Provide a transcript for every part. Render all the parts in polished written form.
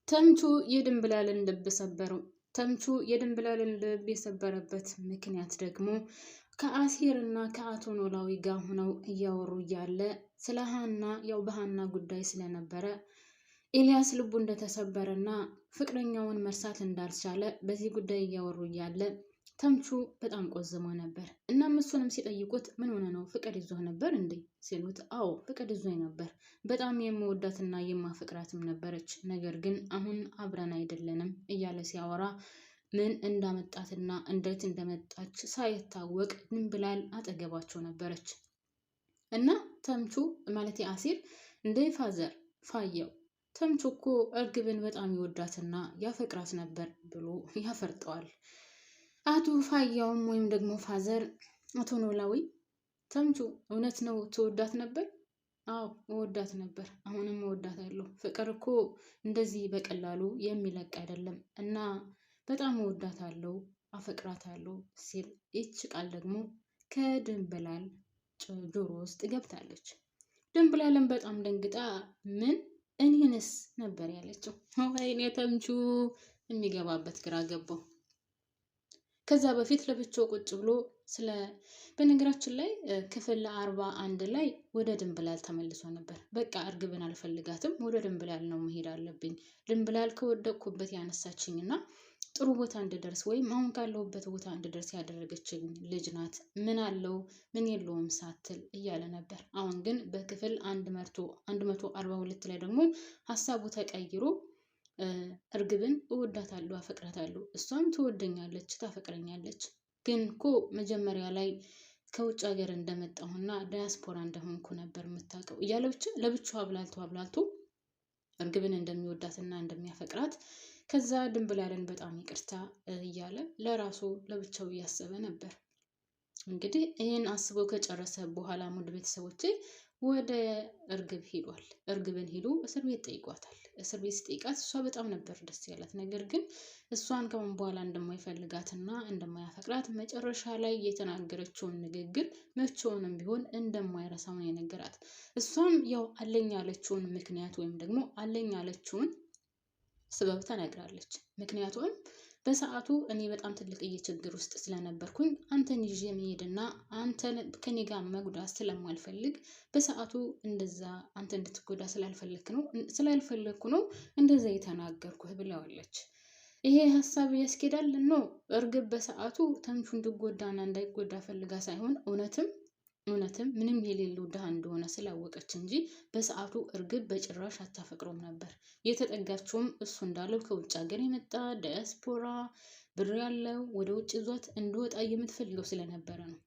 ተምቹ የድንብላልን ልብ ሰበረው። ተምቹ የድንብላልን ልብ የሰበረበት ምክንያት ደግሞ ከአሲር እና ከአቶ ኖላዊ ጋር ሆነው እያወሩ እያለ ስለ ሀና ያው በሀና ጉዳይ ስለነበረ ኤልያስ ልቡ እንደተሰበረና ፍቅረኛውን መርሳት እንዳልቻለ በዚህ ጉዳይ እያወሩ እያለ ተምቹ በጣም ቆዝሞ ነበር። እናም እሱንም ሲጠይቁት ምን ሆነ ነው ፍቅር ይዞህ ነበር እንዴ ሲሉት፣ አዎ ፍቅር ይዞኝ ነበር፣ በጣም የምወዳትና የማፈቅራትም ነበረች፣ ነገር ግን አሁን አብረን አይደለንም እያለ ሲያወራ ምን እንዳመጣትና እንዴት እንደመጣች ሳይታወቅ ድንብላል አጠገባቸው ነበረች። እና ተምቹ ማለት አሲር እንደ ፋዘር ፋየው ተምቹ እኮ እርግብን በጣም ይወዳትና ያፈቅራት ነበር ብሎ ያፈርጠዋል። አቶ ፋያውም ወይም ደግሞ ፋዘር አቶ ኖላዊ ተምቹ እውነት ነው ትወዳት ነበር? አዎ እወዳት ነበር፣ አሁንም እወዳታለሁ። ፍቅር እኮ እንደዚህ በቀላሉ የሚለቅ አይደለም እና በጣም እወዳታለሁ፣ አፈቅራታለሁ ሲል ይች ቃል ደግሞ ከድንብላል ጆሮ ውስጥ ገብታለች። ድንብላልን በጣም ደንግጣ ምን እኔንስ ነበር ያለችው። ወይኔ ተምቹ የሚገባበት ግራ ገባው። ከዛ በፊት ለብቻው ቁጭ ብሎ በነገራችን ላይ ክፍል 41 ላይ ወደ ድንብላል ተመልሶ ነበር። በቃ እርግብን አልፈልጋትም፣ ወደ ድንብላል ነው መሄድ አለብኝ። ድንብላል ከወደቅኩበት ያነሳችኝና ጥሩ ቦታ እንድደርስ ወይም አሁን ካለሁበት ቦታ እንድደርስ ያደረገችኝ ልጅ ናት። ምን አለው ምን የለውም ሳትል እያለ ነበር። አሁን ግን በክፍል 142 ላይ ደግሞ ሀሳቡ ተቀይሮ እርግብን እወዳታለሁ፣ አፈቅራታለሁ፣ እሷም ትወደኛለች፣ ታፈቅረኛለች። ግን እኮ መጀመሪያ ላይ ከውጭ ሀገር እንደመጣሁና ዳያስፖራ እንደሆንኩ ነበር የምታውቀው እያለ ብቻ ለብቻው አብላልቶ እርግብን እንደሚወዳትና እንደሚያፈቅራት ከዛ ድንብላልን በጣም ይቅርታ እያለ ለራሱ ለብቻው እያሰበ ነበር። እንግዲህ ይህን አስቦ ከጨረሰ በኋላ ሙድ ቤተሰቦቼ ወደ እርግብ ሄዷል። እርግብን ሄዶ እስር ቤት ጠይቋታል። እስር ቤት ስጠይቃት እሷ በጣም ነበር ደስ ያላት። ነገር ግን እሷን ከምን በኋላ እንደማይፈልጋትና እንደማያፈቅራት መጨረሻ ላይ የተናገረችውን ንግግር መቼውንም ቢሆን እንደማይረሳው ነው የነገራት። እሷም ያው አለኝ ያለችውን ምክንያት ወይም ደግሞ አለኝ ያለችውን ስበብ ተናግራለች። ምክንያቱም በሰዓቱ እኔ በጣም ትልቅዬ ችግር ውስጥ ስለነበርኩኝ አንተን ይዤ መሄድና አንተን ከኔ ጋር መጉዳት ስለማልፈልግ በሰዓቱ እንደዛ አንተ እንድትጎዳ ስላልፈለግኩ ነው እንደዛ የተናገርኩህ ብለዋለች። ይሄ ሀሳብ ያስኬዳል ነው። እርግብ በሰዓቱ ተምቹ እንዲጎዳና እንዳይጎዳ ፈልጋ ሳይሆን እውነትም ምንም የሌለው ድሃ እንደሆነ ስላወቀች እንጂ በሰዓቱ እርግብ በጭራሽ አታፈቅረውም ነበር። የተጠጋችውም እሱ እንዳለው ከውጭ ሀገር የመጣ ዳያስፖራ ብር ያለው ወደ ውጭ ይዟት እንዲወጣ የምትፈልገው ስለነበረ ነው።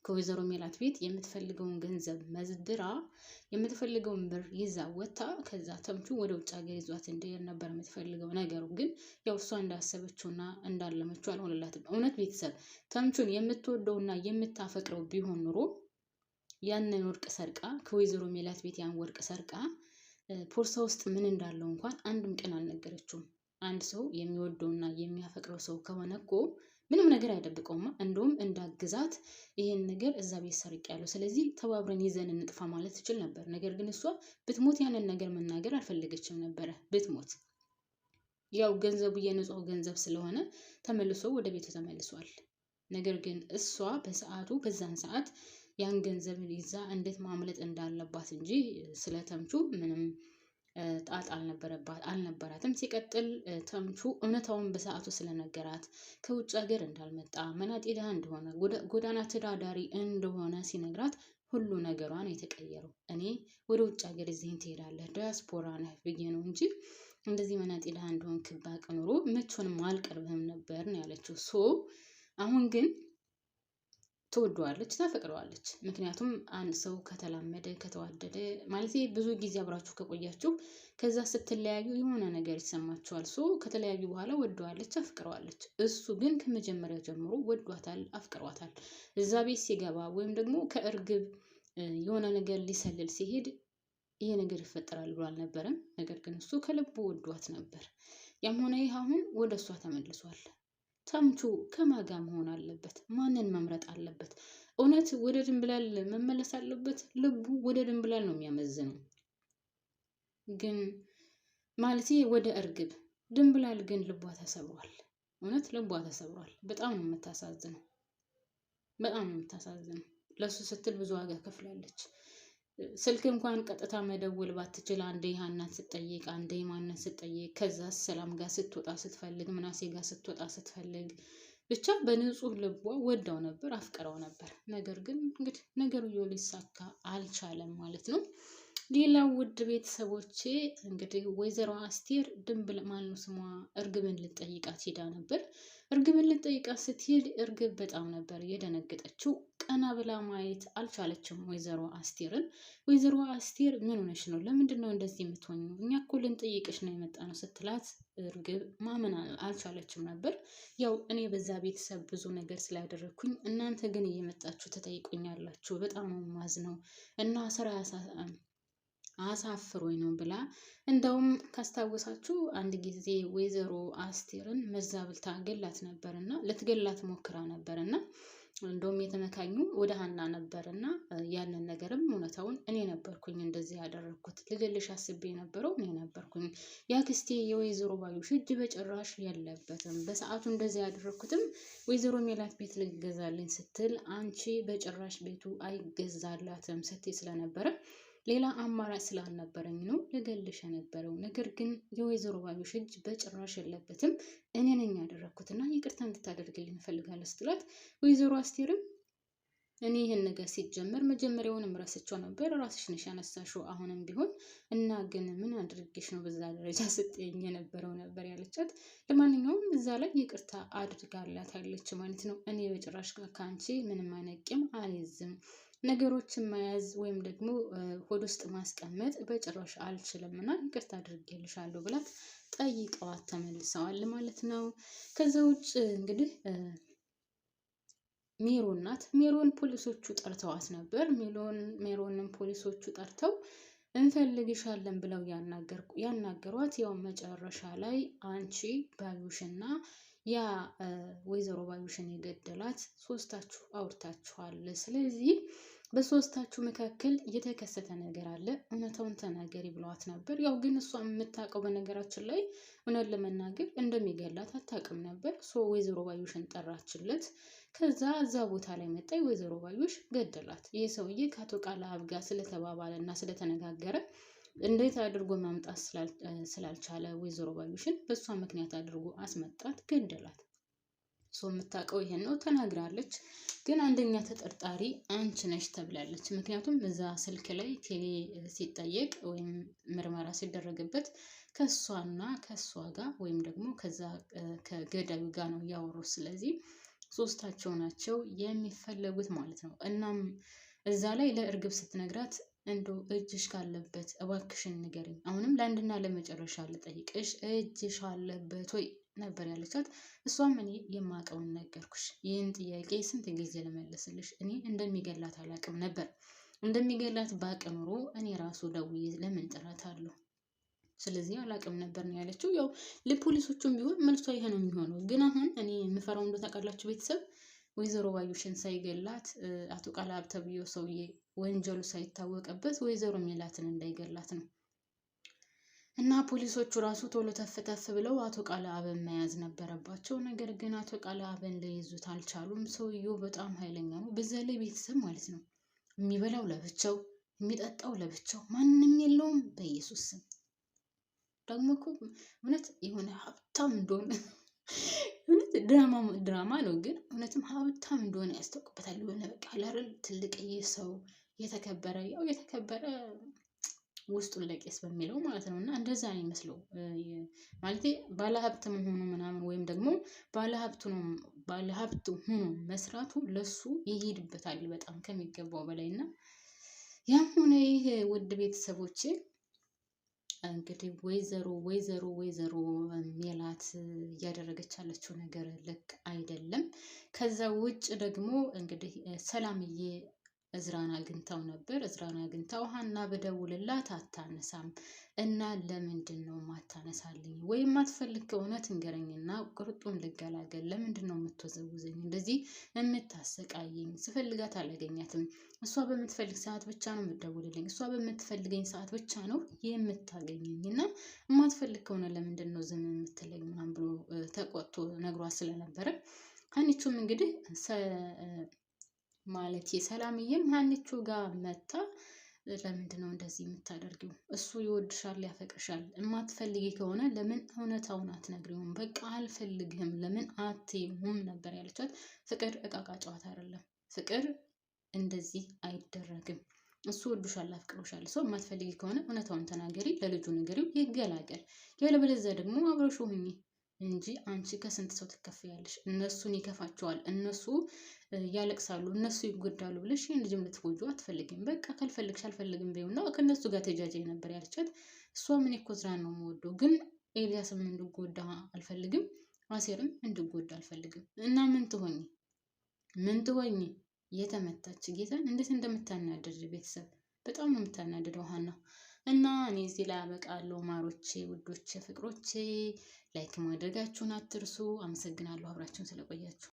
ከወይዘሮ ሜላት ቤት የምትፈልገውን ገንዘብ መዝድራ የምትፈልገውን ብር ይዛ ወጥታ ከዛ ተምቹ ወደ ውጭ ሀገር ይዟት እንዲሄድ ነበር የምትፈልገው። ነገሩ ግን ያው እሷ እንዳሰበችውና እንዳለመችው አልሆነላትም። እውነት ቤተሰብ ተምቹን የምትወደውና የምታፈቅረው ቢሆን ኑሮ ያንን ወርቅ ሰርቃ ከወይዘሮ ሜላት ቤት ያን ወርቅ ሰርቃ ፖርሳ ውስጥ ምን እንዳለው እንኳን አንድም ቀን አልነገረችውም። አንድ ሰው የሚወደውና የሚያፈቅረው ሰው ከሆነ እኮ ምንም ነገር አይደብቀውማ። እንደውም እንዳግዛት ይሄን ነገር እዛ ቤት ሰርቄያለሁ፣ ስለዚህ ተባብረን ይዘን እንጥፋ ማለት ትችል ነበር። ነገር ግን እሷ ብትሞት ያንን ነገር መናገር አልፈለገችም ነበረ። ብትሞት ያው ገንዘቡ የንጹህ ገንዘብ ስለሆነ ተመልሶ ወደ ቤቱ ተመልሷል። ነገር ግን እሷ በሰዓቱ በዛን ሰዓት ያን ገንዘብ ይዛ እንዴት ማምለጥ እንዳለባት እንጂ ስለ ተምቹ ምንም ጣጣ አልነበራትም። ሲቀጥል ተምቹ እውነታውን በሰዓቱ ስለነገራት ከውጭ ሀገር እንዳልመጣ መናጤ ድሃ እንደሆነ ጎዳና ተዳዳሪ እንደሆነ ሲነግራት ሁሉ ነገሯን የተቀየረው እኔ ወደ ውጭ ሀገር እዚህን ትሄዳለህ ዳያስፖራ ነህ ብዬ ነው እንጂ እንደዚህ መናጤ ድሃ እንደሆን ክባቅ ኑሮ መቼውንም አልቀርብህም ነበር ነው ያለችው። አሁን ግን ትወደዋለች፣ ታፈቅረዋለች። ምክንያቱም አንድ ሰው ከተላመደ ከተዋደደ ማለት ብዙ ጊዜ አብራችሁ ከቆያችሁ ከዛ ስትለያዩ የሆነ ነገር ይሰማችኋል። ከተለያዩ በኋላ ወደዋለች፣ አፍቅረዋለች። እሱ ግን ከመጀመሪያ ጀምሮ ወዷታል፣ አፍቅሯታል። እዛ ቤት ሲገባ ወይም ደግሞ ከእርግብ የሆነ ነገር ሊሰልል ሲሄድ ይሄ ነገር ይፈጠራል ብሎ አልነበረም። ነገር ግን እሱ ከልቡ ወዷት ነበር። ያም ሆነ ይህ አሁን ወደ እሷ ተመልሷል። ተምቹ ከማጋ መሆን አለበት? ማንን መምረጥ አለበት? እውነት ወደ ድንብላል መመለስ አለበት? ልቡ ወደ ድንብላል ነው የሚያመዝነው። ግን ማለቴ ወደ እርግብ። ድንብላል ግን ልቧ ተሰብሯል። እውነት ልቧ ተሰብሯል። በጣም ነው የምታሳዝነው። በጣም ነው የምታሳዝነው። ለሱ ስትል ብዙ ዋጋ ከፍላለች። ስልክ እንኳን ቀጥታ መደወል ባትችል አንዴ ሀናን ስትጠይቅ፣ አንዴ ማንን ስትጠይቅ፣ ከዛ ሰላም ጋር ስትወጣ ስትፈልግ፣ ምናሴ ጋር ስትወጣ ስትፈልግ፣ ብቻ በንጹህ ልቧ ወዳው ነበር፣ አፍቅረው ነበር። ነገር ግን እንግዲህ ነገርየው ሊሳካ አልቻለም ማለት ነው። ሌላው ውድ ቤተሰቦቼ እንግዲህ ወይዘሮ አስቴር ድንብል ማነው ስሟ እርግብን ልጠይቃት ሄዳ ነበር። እርግብን ልጠይቃት ስትሄድ እርግብ በጣም ነበር የደነገጠችው። ቀና ብላ ማየት አልቻለችም ወይዘሮ አስቴርን። ወይዘሮ አስቴር ምን ሆነሽ ነው? ለምንድን ነው እንደዚህ የምትሆኚው? እኛ እኮ ልንጠይቅሽ ነው የመጣ ነው ስትላት እርግብ ማመን አልቻለችም ነበር። ያው እኔ በዛ ቤተሰብ ብዙ ነገር ስላደረግኩኝ እናንተ ግን እየመጣችሁ ትጠይቁኛላችሁ። በጣም ነው የማዝነው እና ስራ አሳፍሮኝ ነው ብላ እንደውም ካስታወሳችሁ አንድ ጊዜ ወይዘሮ አስቴርን መዛብልታ ገላት ነበርና ልትገላት ሞክራ ነበርና እንደውም የተመካኙ ወደ ሀና ነበርና ያንን ነገርም እውነታውን እኔ ነበርኩኝ እንደዚህ ያደረኩት። ልገልሽ አስቤ የነበረው እኔ ነበርኩኝ። ያክስቴ የወይዘሮ ባዩሽ እጅ በጭራሽ የለበትም። በሰዓቱ እንደዚህ ያደረኩትም ወይዘሮ ሜላት ቤት ልገዛልኝ ስትል አንቺ በጭራሽ ቤቱ አይገዛላትም ስትይ ስለነበረ ሌላ አማራጭ ስላልነበረኝ ነው ልገልሽ የነበረው። ነገር ግን የወይዘሮ ባዩሽ እጅ በጭራሽ የለበትም፣ እኔ ነኝ ያደረኩትና ይቅርታ እንድታደርግልኝ እፈልጋለሁ ስትላት ወይዘሮ አስቴርም እኔ ይህን ነገር ሲጀመር መጀመሪያውንም ረስቸው ነበር፣ ራስሽ ነሽ ያነሳሽው አሁንም ቢሆን እና ግን ምን አድርጌሽ ነው በዛ ደረጃ ስትይኝ የነበረው ነበር ያለቻት። ለማንኛውም እዛ ላይ ይቅርታ አድርጋላታለች ማለት ነው። እኔ በጭራሽ ከአንቺ ምንም አይነት ቂም አልይዝም፣ ነገሮችን መያዝ ወይም ደግሞ ሆድ ውስጥ ማስቀመጥ በጭራሽ አልችልም እና ይቅርታ አድርጌልሻለሁ ብላት ጠይቀዋት ተመልሰዋል ማለት ነው። ከዛ ውጭ እንግዲህ ሜሮን ናት። ሜሮን ፖሊሶቹ ጠርተዋት ነበር። ሜሮንም ፖሊሶቹ ጠርተው እንፈልግሻለን ብለው ያናገሯት። ያው መጨረሻ ላይ አንቺ ባዩሽና ያ ወይዘሮ ባዩሽን የገደላት ሶስታችሁ አውርታችኋል። ስለዚህ በሶስታችሁ መካከል የተከሰተ ነገር አለ፣ እውነታውን ተናገሪ ብለዋት ነበር። ያው ግን እሷ የምታውቀው በነገራችን ላይ እውነት ለመናገር እንደሚገላት አታውቅም ነበር። ወይዘሮ ባዩሽን ጠራችለት። ከዛ እዛ ቦታ ላይ መጣ። ወይዘሮ ባዩሽ ገደላት። ይህ ሰውዬ ከአቶ ቃለአብ ጋር ስለተባባለ እና ስለተነጋገረ እንዴት አድርጎ ማምጣት ስላልቻለ ወይዘሮ ባዩሽን በእሷ ምክንያት አድርጎ አስመጣት፣ ገደላት። የምታውቀው ይሄን ነው፣ ተናግራለች። ግን አንደኛ ተጠርጣሪ አንቺ ነሽ ተብላለች። ምክንያቱም እዛ ስልክ ላይ ቴሌ ሲጠየቅ ወይም ምርመራ ሲደረግበት ከሷና ከሷ ጋር ወይም ደግሞ ከዛ ከገዳዩ ጋር ነው ያወሩት። ስለዚህ ሶስታቸው ናቸው የሚፈለጉት ማለት ነው። እናም እዛ ላይ ለእርግብ ስትነግራት እንደው እጅሽ ካለበት እባክሽን ንገሪኝ፣ አሁንም ለአንድና ለመጨረሻ ልጠይቅሽ፣ እጅሽ አለበት ወይ ነበር ያለቻት። እሷም እኔ የማውቀውን ነገርኩሽ፣ ይህን ጥያቄ ስንት ጊዜ ልመልስልሽ? እኔ እንደሚገላት አላውቅም ነበር። እንደሚገላት ባውቅ ኖሮ እኔ ራሱ ደውዬ ለምን ጥረት አለሁ? ስለዚህ አላውቅም ነበር ነው ያለችው። ያው ለፖሊሶቹም ቢሆን መልሷ ይሄ ነው የሚሆነው። ግን አሁን እኔ የምፈራው እንደው ታውቃላችሁ ቤተሰብ፣ ወይዘሮ ባዩሽን ሳይገላት አቶ ቃለአብ ተብዬው ሰውዬ ወንጀሉ ሳይታወቅበት ወይዘሮ ሜላትን እንዳይገላት ነው። እና ፖሊሶቹ ራሱ ቶሎ ተፍ ብለው አቶ ቃለአብን መያዝ ነበረባቸው። ነገር ግን አቶ ቃለአብን ሊይዙት አልቻሉም። ሰውየው በጣም ኃይለኛ ነው። በዛ ላይ ቤተሰብ ማለት ነው የሚበላው ለብቻው፣ የሚጠጣው ለብቻው፣ ማንም የለውም። በኢየሱስ ስም ደግሞ እኮ እውነት የሆነ ሀብታም እንደሆነ እውነት ድራማ ነው፣ ግን እውነትም ሀብታም እንደሆነ ያስታውቅበታል። የሆነ በቃ ለርል ትልቅዬ ሰው የተከበረ ያው የተከበረ ውስጡን ለቄስ በሚለው ማለት ነው። እና እንደዛ ነው ይመስለው ማለት ባለሀብት መሆኑ ምናምን ወይም ደግሞ ባለሀብት ሆኖ መስራቱ ለሱ ይሄድበታል በጣም ከሚገባው በላይ። እና ያም ሆነ ይህ ውድ ቤተሰቦቼ እንግዲህ ወይዘሮ ሜላት እያደረገች ያለችው ነገር ልክ አይደለም። ከዛ ውጭ ደግሞ እንግዲህ ሰላምዬ እዝራን አግኝታው ነበር። እዝራን አግኝታው ሀና በደውልላት አታነሳም። እና ለምንድን ነው ማታነሳልኝ? ወይም ማትፈልግ ከሆነ ትንገረኝና ቁርጡን ልገላገል። ለምንድን ነው የምትወዘውዘኝ እንደዚህ የምታሰቃየኝ? ስፈልጋት አላገኛትም። እሷ በምትፈልግ ሰዓት ብቻ ነው የምትደውልልኝ። እሷ በምትፈልገኝ ሰዓት ብቻ ነው የምታገኘኝ። እና የማትፈልግ ከሆነ ለምንድን ነው ዝም የምትለኝ? ምናምን ብሎ ተቆጥቶ ነግሯት ስለነበረ ሀኒቹም እንግዲህ ማለት ሰላምዬም ሀኒቹ ጋር መታ ለምንድን ነው እንደዚህ የምታደርጊው? እሱ ይወድሻል፣ ያፈቅርሻል። የማትፈልጊ ከሆነ ለምን እውነታውን አትነግሪውም? በቃ አልፈልግህም፣ ለምን አትይውም ነበር ያለቻት። ፍቅር እቃቃ ጨዋታ አይደለም። ፍቅር እንደዚህ አይደረግም። እሱ ወዱሻል፣ አፍቅሮሻል። ሰው የማትፈልጊ ከሆነ እውነታውን ተናገሪ፣ ለልጁ ንገሪው፣ ይገላገል። ያለበለዚያ ደግሞ አብረሹ ሁኚ እንጂ አንቺ ከስንት ሰው ትከፍያለሽ? እነሱን ይከፋቸዋል፣ እነሱ ያለቅሳሉ፣ እነሱ ይጎዳሉ ብለሽ ይህን ልጅም ልትጎጁ አትፈልጊም። በቃ ካልፈልግሽ አልፈልግም በይውና ከእነሱ ጋር ተጃጃይ ነበር ያለቻት። እሷ ምን እኮ ስራ ነው የምወደው፣ ግን ኤልያስም እንድጎዳ አልፈልግም፣ አሴርም እንድጎዳ አልፈልግም። እና ምን ትሆኝ? የተመታች ጌታን እንዴት እንደምታናደድ ቤተሰብ በጣም ነው የምታናደደው ሀና። እና እኔ እዚህ ላይ አበቃለሁ። ማሮቼ፣ ውዶቼ፣ ፍቅሮቼ ላይክ ማድረጋችሁን አትርሱ። አመሰግናለሁ አብራችሁን ስለቆያችሁ።